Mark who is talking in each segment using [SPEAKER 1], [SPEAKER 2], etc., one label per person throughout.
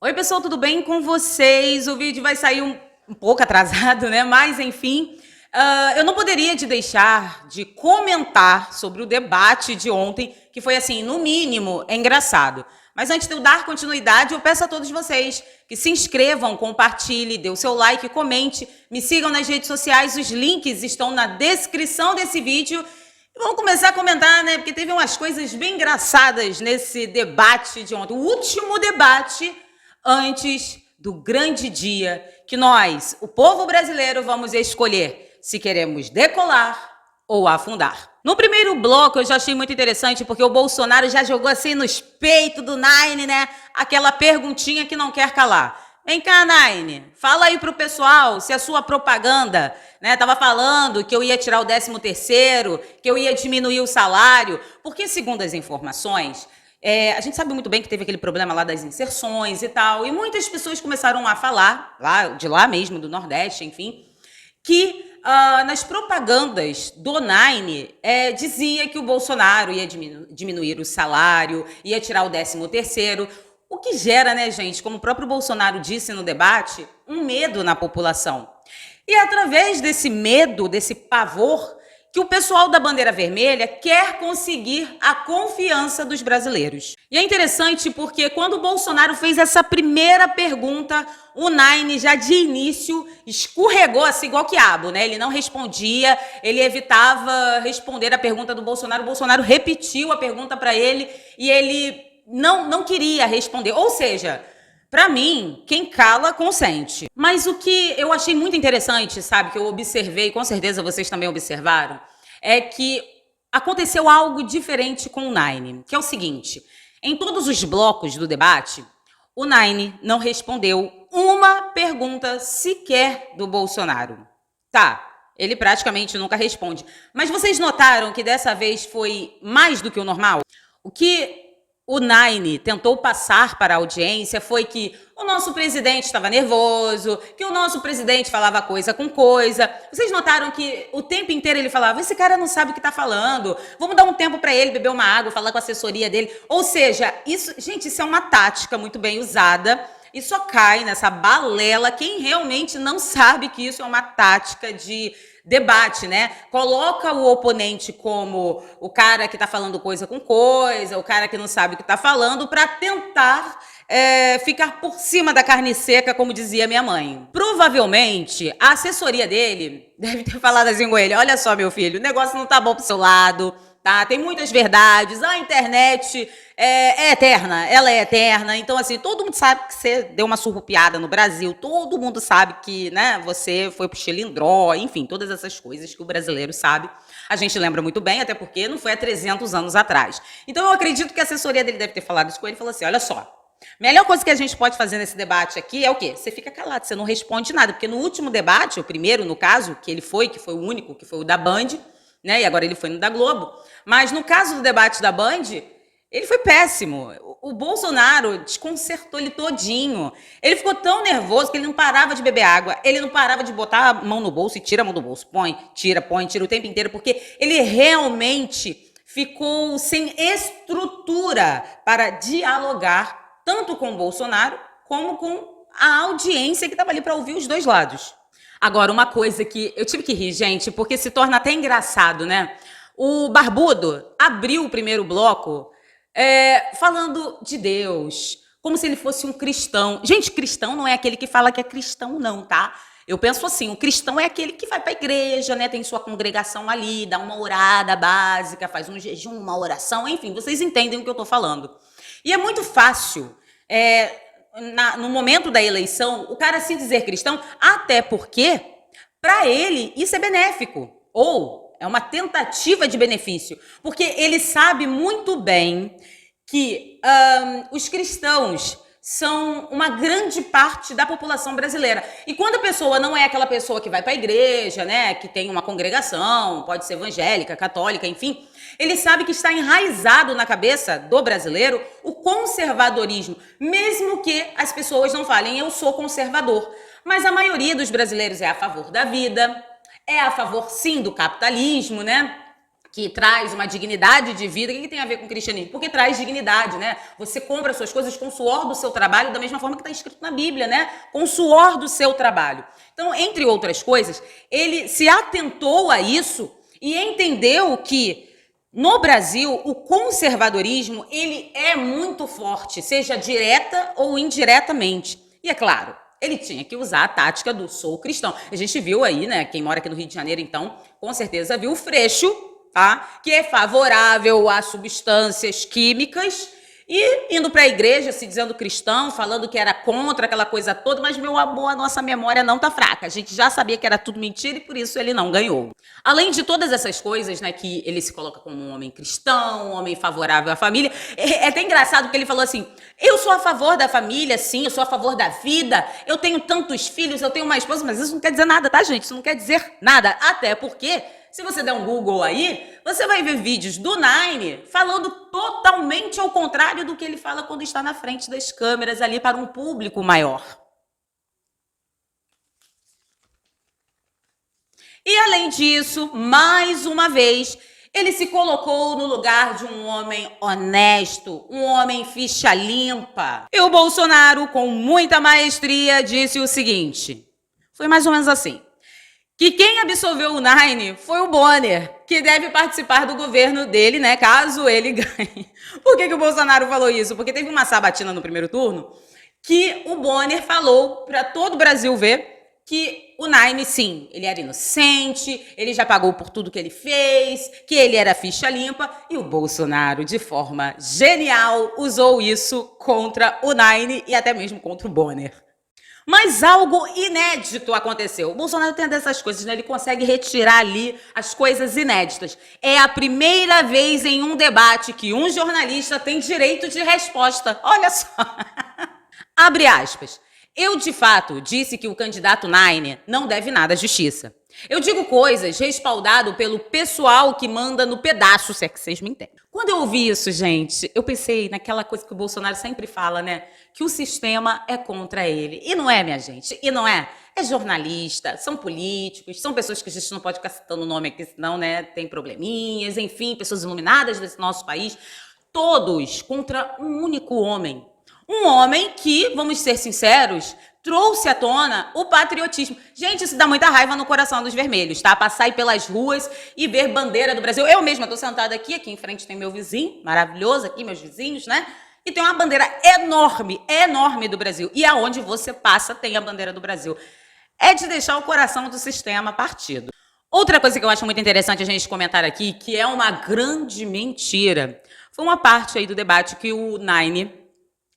[SPEAKER 1] Oi, pessoal, tudo bem com vocês? O vídeo vai sair um pouco atrasado, né? Mas, enfim, eu não poderia te deixar de comentar sobre o debate de ontem, que foi, assim, no mínimo, engraçado. Mas antes de eu dar continuidade, eu peço a todos vocês que se inscrevam, compartilhem, dê o seu like, comente, me sigam nas redes sociais, os links estão na descrição desse vídeo. E vamos começar a comentar, né? Porque teve umas coisas bem engraçadas nesse debate de ontem. O último debate antes do grande dia que nós, o povo brasileiro, vamos escolher se queremos decolar ou afundar. No primeiro bloco eu já achei muito interessante porque o Bolsonaro já jogou assim nos peitos do Nine, né? Aquela perguntinha que não quer calar. Vem cá, Nine, fala aí pro pessoal se a sua propaganda, né, tava falando que eu ia tirar o 13º, que eu ia diminuir o salário, porque segundo as informações, a gente sabe muito bem que teve aquele problema lá das inserções e tal, e muitas pessoas começaram a falar, de lá mesmo, do Nordeste, enfim, que nas propagandas do Nine dizia que o Bolsonaro ia diminuir o salário, ia tirar o 13º, o que gera, né, gente, como o próprio Bolsonaro disse no debate, um medo na população. E é através desse medo, desse pavor, que o pessoal da bandeira vermelha quer conseguir a confiança dos brasileiros. E é interessante porque quando o Bolsonaro fez essa primeira pergunta, o Nine já de início escorregou assim igual quiabo, né? Ele não respondia, ele evitava responder a pergunta do Bolsonaro. O Bolsonaro repetiu a pergunta para ele e ele não queria responder. Ou seja, para mim, quem cala, consente. Mas o que eu achei muito interessante, sabe, que eu observei, com certeza vocês também observaram, é que aconteceu algo diferente com o Nine, que é o seguinte, em todos os blocos do debate, o Nine não respondeu uma pergunta sequer do Bolsonaro. Tá, ele praticamente nunca responde. Mas vocês notaram que dessa vez foi mais do que o normal? O que o Nine tentou passar para a audiência foi que o nosso presidente estava nervoso, que o nosso presidente falava coisa com coisa. Vocês notaram que o tempo inteiro ele falava, esse cara não sabe o que está falando, vamos dar um tempo para ele beber uma água, falar com a assessoria dele. Ou seja, isso, gente, isso é uma tática muito bem usada e só cai nessa balela quem realmente não sabe que isso é uma tática de debate, né? Coloca o oponente como o cara que tá falando coisa com coisa, o cara que não sabe o que tá falando, para tentar ficar por cima da carne seca, como dizia minha mãe. Provavelmente, a assessoria dele deve ter falado assim com ele, olha só, meu filho, o negócio não tá bom pro seu lado, tá? Tem muitas verdades, a internet é eterna, ela é eterna, então assim, todo mundo sabe que você deu uma surrupiada no Brasil, todo mundo sabe que, né, você foi pro Chilindró, enfim, todas essas coisas que o brasileiro sabe, a gente lembra muito bem, até porque não foi há 300 anos atrás. Então eu acredito que a assessoria dele deve ter falado isso com ele e falou assim, olha só, melhor coisa que a gente pode fazer nesse debate aqui é o quê? Você fica calado, você não responde nada, porque no último debate, o primeiro no caso, que foi o único, que foi o da Band, né, e agora ele foi no da Globo, mas no caso do debate da Band, ele foi péssimo. O Bolsonaro desconcertou ele todinho. Ele ficou tão nervoso que ele não parava de beber água, ele não parava de botar a mão no bolso e tira a mão do bolso, põe, tira o tempo inteiro, porque ele realmente ficou sem estrutura para dialogar tanto com o Bolsonaro como com a audiência que estava ali para ouvir os dois lados. Agora, uma coisa que eu tive que rir, gente, porque se torna até engraçado, né? O Barbudo abriu o primeiro bloco falando de Deus, como se ele fosse um cristão. Gente, cristão não é aquele que fala que é cristão, não, tá? Eu penso assim, o cristão é aquele que vai para a igreja, né? Tem sua congregação ali, dá uma orada básica, faz um jejum, uma oração, enfim, vocês entendem o que eu tô falando. E é muito fácil, no momento da eleição, o cara se dizer cristão, até porque, para ele, isso é benéfico. Ou é uma tentativa de benefício, porque ele sabe muito bem que os cristãos são uma grande parte da população brasileira. E quando a pessoa não é aquela pessoa que vai para a igreja, né, que tem uma congregação, pode ser evangélica, católica, enfim, ele sabe que está enraizado na cabeça do brasileiro o conservadorismo, mesmo que as pessoas não falem, eu sou conservador. Mas a maioria dos brasileiros é a favor da vida, é a favor, sim, do capitalismo, né? que traz uma dignidade de vida. O que tem a ver com o cristianismo? Porque traz dignidade, né? Você compra suas coisas com o suor do seu trabalho, da mesma forma que está escrito na Bíblia, né? Com o suor do seu trabalho. Então, entre outras coisas, ele se atentou a isso e entendeu que no Brasil o conservadorismo ele é muito forte, seja direta ou indiretamente. E é claro, ele tinha que usar a tática do sou cristão. A gente viu aí, né? Quem mora aqui no Rio de Janeiro, então, com certeza viu o Freixo, tá? Que é favorável a substâncias químicas e indo para a igreja, se dizendo cristão, falando que era contra aquela coisa toda, mas, meu amor, a nossa memória não tá fraca. A gente já sabia que era tudo mentira e por isso ele não ganhou. Além de todas essas coisas, né, que ele se coloca como um homem cristão, um homem favorável à família, é até engraçado que ele falou assim, eu sou a favor da família, sim, eu sou a favor da vida, eu tenho tantos filhos, eu tenho uma esposa, mas isso não quer dizer nada, tá, gente? Isso não quer dizer nada, até porque se você der um Google aí, você vai ver vídeos do Nine falando totalmente ao contrário do que ele fala quando está na frente das câmeras ali para um público maior. E além disso, mais uma vez, ele se colocou no lugar de um homem honesto, um homem ficha limpa. E o Bolsonaro, com muita maestria, disse o seguinte, foi mais ou menos assim, que quem absolveu o Nine foi o Bonner, que deve participar do governo dele, né, caso ele ganhe. Por que o Bolsonaro falou isso? Porque teve uma sabatina no primeiro turno que o Bonner falou para todo o Brasil ver que o Nine, sim, ele era inocente, ele já pagou por tudo que ele fez, que ele era ficha limpa, e o Bolsonaro, de forma genial, usou isso contra o Nine e até mesmo contra o Bonner. Mas algo inédito aconteceu. O Bolsonaro tem dessas coisas, né? Ele consegue retirar ali as coisas inéditas. É a primeira vez em um debate que um jornalista tem direito de resposta. Olha só. Abre aspas. Eu, de fato, disse que o candidato Nine não deve nada à justiça. Eu digo coisas respaldado pelo pessoal que manda no pedaço, se é que vocês me entendem. Quando eu ouvi isso, gente, eu pensei naquela coisa que o Bolsonaro sempre fala, né? Que o sistema é contra ele. E não é, minha gente, e não é. É jornalista, são políticos, são pessoas que a gente não pode ficar citando o nome aqui, senão, né, tem probleminhas, enfim, pessoas iluminadas desse nosso país. Todos contra um único homem. Um homem que, vamos ser sinceros, trouxe à tona o patriotismo. Gente, isso dá muita raiva no coração dos vermelhos, tá? Passar aí pelas ruas e ver bandeira do Brasil. Eu mesma tô sentada aqui em frente tem meu vizinho, maravilhoso aqui, meus vizinhos, né? E tem uma bandeira enorme, enorme do Brasil. E aonde você passa tem a bandeira do Brasil. É de deixar o coração do sistema partido. Outra coisa que eu acho muito interessante a gente comentar aqui, que é uma grande mentira, foi uma parte aí do debate que o Nine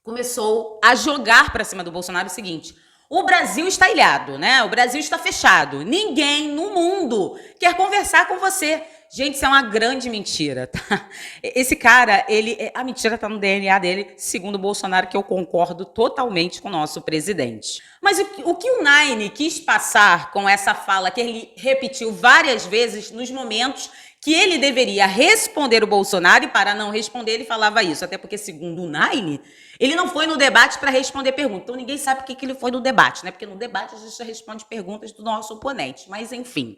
[SPEAKER 1] começou a jogar para cima do Bolsonaro o seguinte, o Brasil está ilhado, né? O Brasil está fechado. Ninguém no mundo quer conversar com você. Gente, isso é uma grande mentira, tá? Esse cara, a mentira tá no DNA dele, segundo o Bolsonaro, que eu concordo totalmente com o nosso presidente. Mas o que o Nine quis passar com essa fala, que ele repetiu várias vezes nos momentos que ele deveria responder o Bolsonaro, e para não responder ele falava isso, até porque, segundo o Nine, ele não foi no debate para responder perguntas. Então ninguém sabe por que ele foi no debate, né? Porque no debate a gente já responde perguntas do nosso oponente, mas enfim.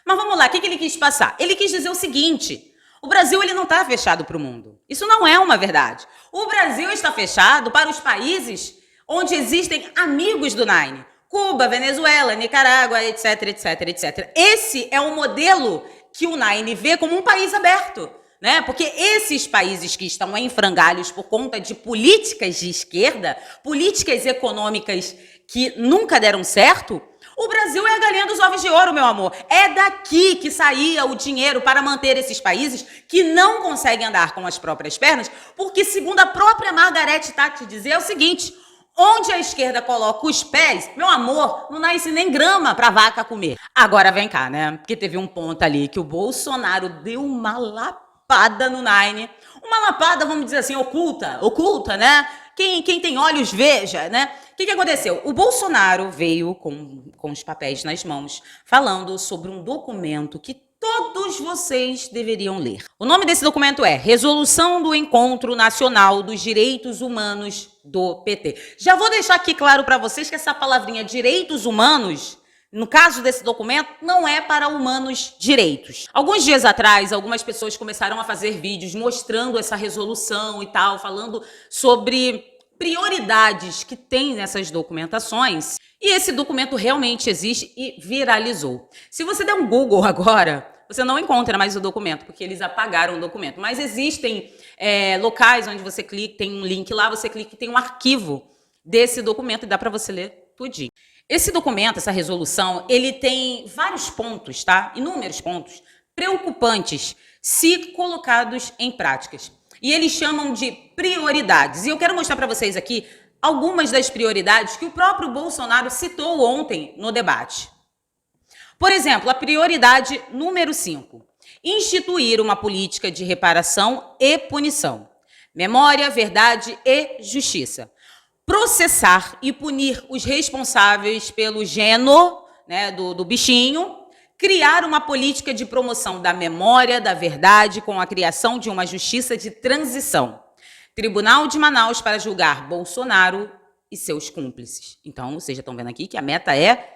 [SPEAKER 1] Mas vamos lá, o que ele quis passar? Ele quis dizer o seguinte, o Brasil ele não está fechado para o mundo. Isso não é uma verdade. O Brasil está fechado para os países onde existem amigos do Nine. Cuba, Venezuela, Nicarágua, etc, etc, etc. Esse é o modelo que o Nine vê como um país aberto, né? Porque esses países que estão em frangalhos por conta de políticas de esquerda, políticas econômicas que nunca deram certo, o Brasil é a galinha dos ovos de ouro, meu amor. É daqui que saía o dinheiro para manter esses países que não conseguem andar com as próprias pernas, porque, segundo a própria Margaret Thatcher dizer, é o seguinte, onde a esquerda coloca os pés, meu amor, não nasce nem grama para vaca comer. Agora vem cá, né? Porque teve um ponto ali que o Bolsonaro deu uma lapada no Nine. Uma lapada, vamos dizer assim, oculta, né? Quem tem olhos veja, né? O que aconteceu? O Bolsonaro veio com os papéis nas mãos, falando sobre um documento que todos vocês deveriam ler. O nome desse documento é Resolução do Encontro Nacional dos Direitos Humanos do PT. Já vou deixar aqui claro para vocês que essa palavrinha direitos humanos no caso desse documento, não é para humanos direitos. Alguns dias atrás, algumas pessoas começaram a fazer vídeos mostrando essa resolução e tal, falando sobre prioridades que tem nessas documentações. E esse documento realmente existe e viralizou. Se você der um Google agora, você não encontra mais o documento, porque eles apagaram o documento. Mas existem locais onde você clica, tem um link lá, você clica e tem um arquivo desse documento e dá para você ler tudinho. Esse documento, essa resolução, ele tem vários pontos, tá? Inúmeros pontos preocupantes se colocados em práticas. E eles chamam de prioridades. E eu quero mostrar para vocês aqui algumas das prioridades que o próprio Bolsonaro citou ontem no debate. Por exemplo, a prioridade número 5. Instituir uma política de reparação e punição. Memória, verdade e justiça. Processar e punir os responsáveis pelo gênero, né, do bichinho, criar uma política de promoção da memória, da verdade, com a criação de uma justiça de transição. Tribunal de Manaus para julgar Bolsonaro e seus cúmplices. Então, vocês já estão vendo aqui que a meta é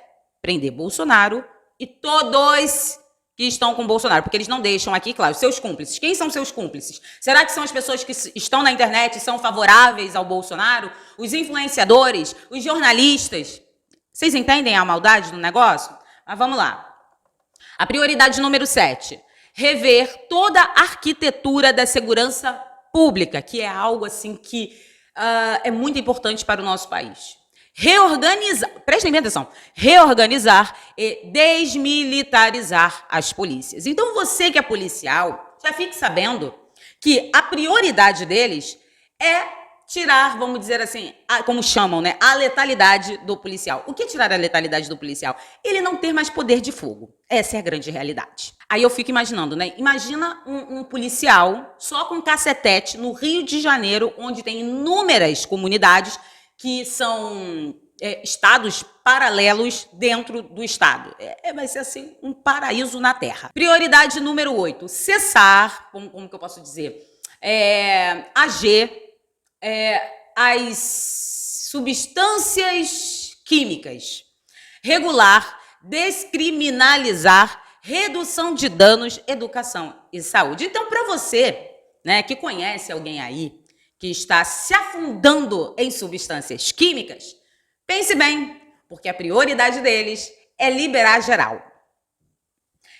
[SPEAKER 1] prender Bolsonaro e todos que estão com Bolsonaro, porque eles não deixam aqui, claro, seus cúmplices. Quem são seus cúmplices? Será que são as pessoas que estão na internet e são favoráveis ao Bolsonaro? Os influenciadores? Os jornalistas? Vocês entendem a maldade do negócio? Mas vamos lá. A prioridade número 7. Rever toda a arquitetura da segurança pública, que é algo assim que é muito importante para o nosso país. Reorganizar, prestem bem atenção, reorganizar e desmilitarizar as polícias. Então, você que é policial, já fique sabendo que a prioridade deles é tirar, vamos dizer assim, como chamam, né, a letalidade do policial. O que é tirar a letalidade do policial? Ele não ter mais poder de fogo. Essa é a grande realidade. Aí eu fico imaginando, né? Imagina um policial só com cacetete no Rio de Janeiro, onde tem inúmeras comunidades que são estados paralelos dentro do estado. Vai ser assim um paraíso na terra. Prioridade número 8. Cessar, como que eu posso dizer? As substâncias químicas. Regular, descriminalizar, redução de danos, educação e saúde. Então, para você, né, que conhece alguém aí, que está se afundando em substâncias químicas, pense bem, porque a prioridade deles é liberar geral.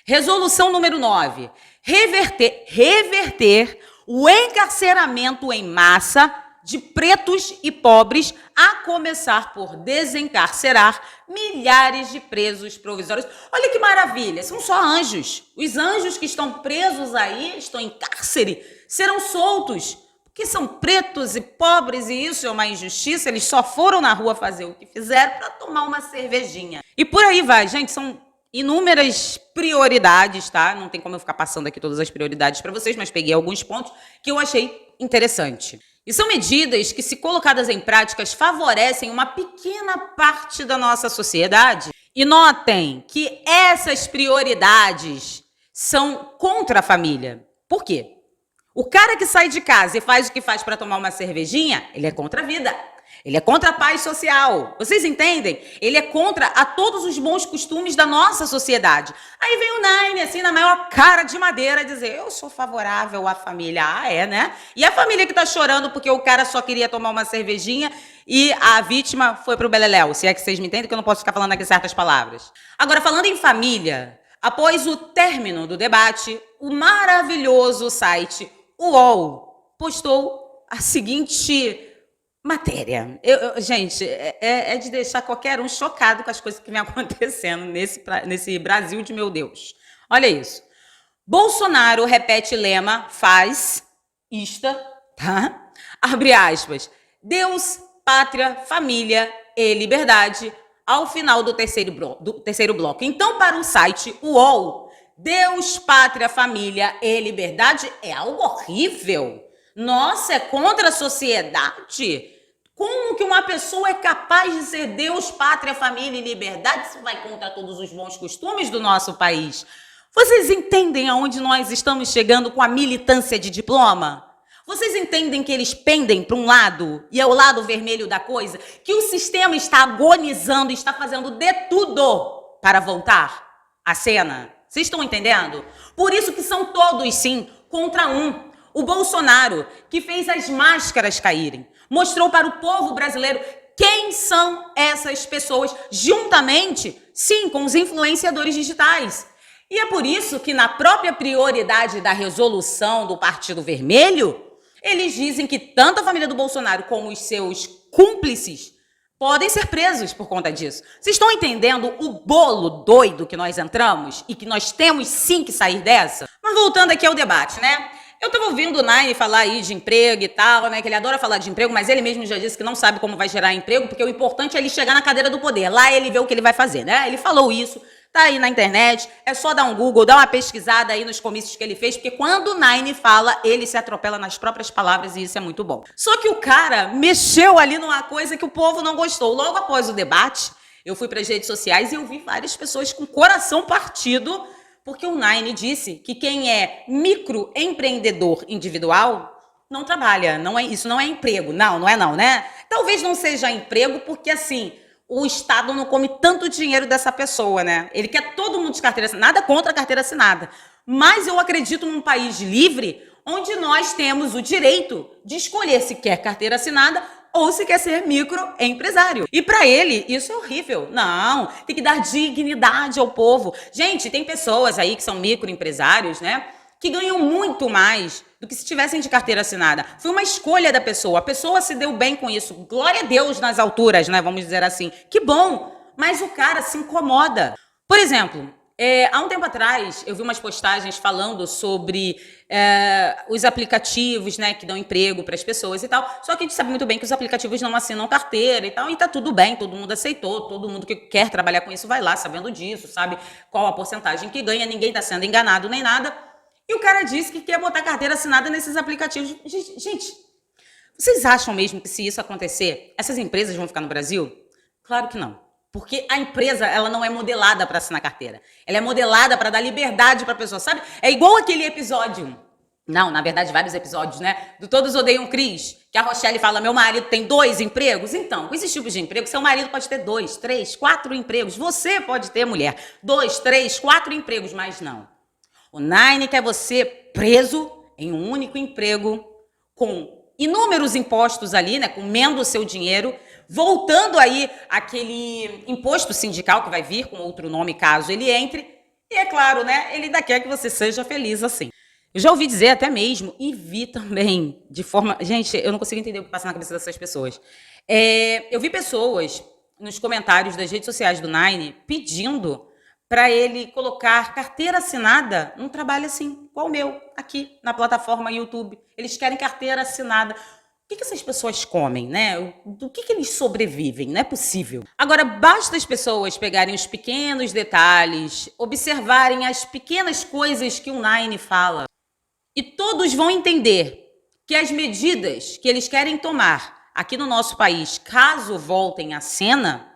[SPEAKER 1] Resolução número 9. Reverter o encarceramento em massa de pretos e pobres, a começar por desencarcerar milhares de presos provisórios. Olha que maravilha, são só anjos. Os anjos que estão presos aí, estão em cárcere, serão soltos. Que são pretos e pobres e isso é uma injustiça, eles só foram na rua fazer o que fizeram para tomar uma cervejinha. E por aí vai, gente, são inúmeras prioridades, tá? Não tem como eu ficar passando aqui todas as prioridades para vocês, mas peguei alguns pontos que eu achei interessante. E são medidas que, se colocadas em práticas, favorecem uma pequena parte da nossa sociedade. E notem que essas prioridades são contra a família. Por quê? O cara que sai de casa e faz o que faz para tomar uma cervejinha, ele é contra a vida. Ele é contra a paz social. Vocês entendem? Ele é contra a todos os bons costumes da nossa sociedade. Aí vem o Nine, assim, na maior cara de madeira, dizer, eu sou favorável à família. Ah, é, né? E a família que tá chorando porque o cara só queria tomar uma cervejinha e a vítima foi pro beleléu. Se é que vocês me entendem, que eu não posso ficar falando aqui certas palavras. Agora, falando em família, após o término do debate, o maravilhoso site UOL postou a seguinte matéria. Gente, é de deixar qualquer um chocado com as coisas que vem acontecendo nesse Brasil de meu Deus. Olha isso. Bolsonaro repete lema, faz, tá? Abre aspas. Deus, pátria, família e liberdade ao final do terceiro bloco. Então, para o site UOL, Deus, pátria, família e liberdade é algo horrível. Nossa, é contra a sociedade? Como que uma pessoa é capaz de ser Deus, pátria, família e liberdade se vai contra todos os bons costumes do nosso país? Vocês entendem aonde nós estamos chegando com a militância de diploma? Vocês entendem que eles pendem para um lado, e é o lado vermelho da coisa? Que o sistema está agonizando, está fazendo de tudo para voltar à cena? Vocês estão entendendo? Por isso que são todos, sim, contra um. O Bolsonaro, que fez as máscaras caírem, mostrou para o povo brasileiro quem são essas pessoas, juntamente, sim, com os influenciadores digitais. E é por isso que na própria prioridade da resolução do Partido Vermelho, eles dizem que tanto a família do Bolsonaro como os seus cúmplices podem ser presos por conta disso. Vocês estão entendendo o bolo doido que nós entramos e que nós temos sim que sair dessa? Mas voltando aqui ao debate, né? Eu tava ouvindo o Nine falar aí de emprego e tal, né? Que ele adora falar de emprego, mas ele mesmo já disse que não sabe como vai gerar emprego, porque o importante é ele chegar na cadeira do poder. Lá ele vê o que ele vai fazer, né? Ele falou isso, tá aí na internet, é só dar um Google, dar uma pesquisada aí nos comícios que ele fez, porque quando o Nine fala, ele se atropela nas próprias palavras e isso é muito bom. Só que o cara mexeu ali numa coisa que o povo não gostou. Logo após o debate, eu fui para as redes sociais e eu vi várias pessoas com coração partido, porque o Nine disse que quem é microempreendedor individual não trabalha, isso não é emprego. Não é não, né? Talvez não seja emprego porque, assim, o Estado não come tanto dinheiro dessa pessoa, né? Ele quer todo mundo de carteira assinada, nada contra a carteira assinada. Mas eu acredito num país livre onde nós temos o direito de escolher se quer carteira assinada ou se quer ser microempresário. E para ele, isso é horrível. Não, tem que dar dignidade ao povo. Gente, tem pessoas aí que são microempresários, né? Que ganham muito mais do que se tivessem de carteira assinada. Foi uma escolha da pessoa. A pessoa se deu bem com isso. Glória a Deus nas alturas, né? Vamos dizer assim. Que bom. Mas o cara se incomoda. Por exemplo, há um tempo atrás, eu vi umas postagens falando sobre os aplicativos, né, que dão emprego para as pessoas e tal. Só que a gente sabe muito bem que os aplicativos não assinam carteira e tal, e tá tudo bem, todo mundo aceitou, todo mundo que quer trabalhar com isso vai lá sabendo disso, sabe qual a porcentagem que ganha, ninguém tá sendo enganado nem nada. E o cara disse que quer botar carteira assinada nesses aplicativos. Gente, vocês acham mesmo que se isso acontecer, essas empresas vão ficar no Brasil? Claro que não. Porque a empresa, ela não é modelada para assinar carteira. Ela é modelada para dar liberdade para a pessoa, sabe? É igual aquele episódio. Não, na verdade, vários episódios, né? Do Todos Odeiam Cris, que a Rochelle fala, meu marido tem 2 empregos. Então, com esses tipos de emprego, seu marido pode ter 2, 3, 4 empregos. Você pode ter, mulher, 2, 3, 4 empregos, mas não. O Nine quer você preso em um único emprego, com inúmeros impostos ali, né? Comendo o seu dinheiro, voltando aí aquele imposto sindical que vai vir com outro nome caso ele entre. E é claro, né? Ele ainda quer que você seja feliz assim. Eu já ouvi dizer até mesmo, e vi também, de forma... Gente, eu não consigo entender o que passa na cabeça dessas pessoas. Eu vi pessoas nos comentários das redes sociais do Nine pedindo para ele colocar carteira assinada num trabalho assim, igual o meu, aqui na plataforma YouTube. Eles querem carteira assinada. O que essas pessoas comem, né? Do que eles sobrevivem? Não é possível. Agora, basta as pessoas pegarem os pequenos detalhes, observarem as pequenas coisas que o Nine fala, e todos vão entender que as medidas que eles querem tomar aqui no nosso país, caso voltem à cena,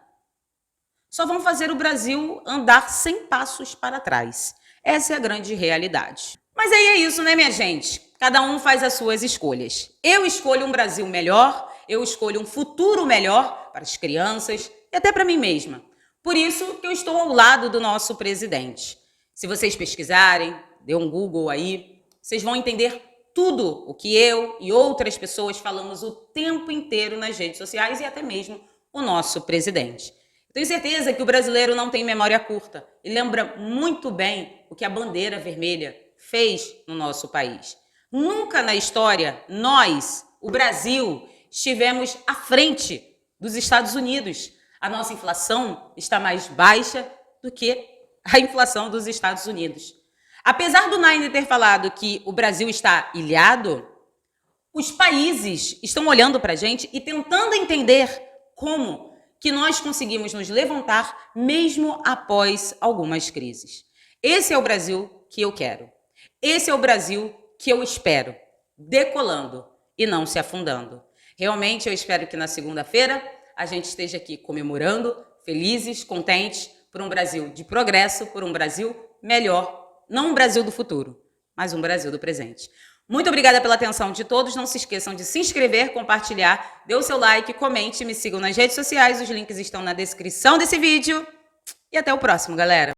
[SPEAKER 1] só vão fazer o Brasil andar 100 passos para trás. Essa é a grande realidade. Mas aí é isso, né, minha gente? Cada um faz as suas escolhas. Eu escolho um Brasil melhor, eu escolho um futuro melhor para as crianças e até para mim mesma. Por isso que eu estou ao lado do nosso presidente. Se vocês pesquisarem, dê um Google aí, vocês vão entender tudo o que eu e outras pessoas falamos o tempo inteiro nas redes sociais e até mesmo o nosso presidente. Tenho certeza que o brasileiro não tem memória curta e lembra muito bem o que a bandeira vermelha fez no nosso país. Nunca na história, nós, o Brasil, estivemos à frente dos Estados Unidos. A nossa inflação está mais baixa do que a inflação dos Estados Unidos. Apesar do Nine ter falado que o Brasil está ilhado, os países estão olhando para a gente e tentando entender como que nós conseguimos nos levantar mesmo após algumas crises. Esse é o Brasil que eu quero. Esse é o Brasil que eu espero, decolando e não se afundando. Realmente eu espero que na segunda-feira a gente esteja aqui comemorando, felizes, contentes, por um Brasil de progresso, por um Brasil melhor. Não um Brasil do futuro, mas um Brasil do presente. Muito obrigada pela atenção de todos. Não se esqueçam de se inscrever, compartilhar, dê o seu like, comente, me sigam nas redes sociais. Os links estão na descrição desse vídeo. e até o próximo, galera.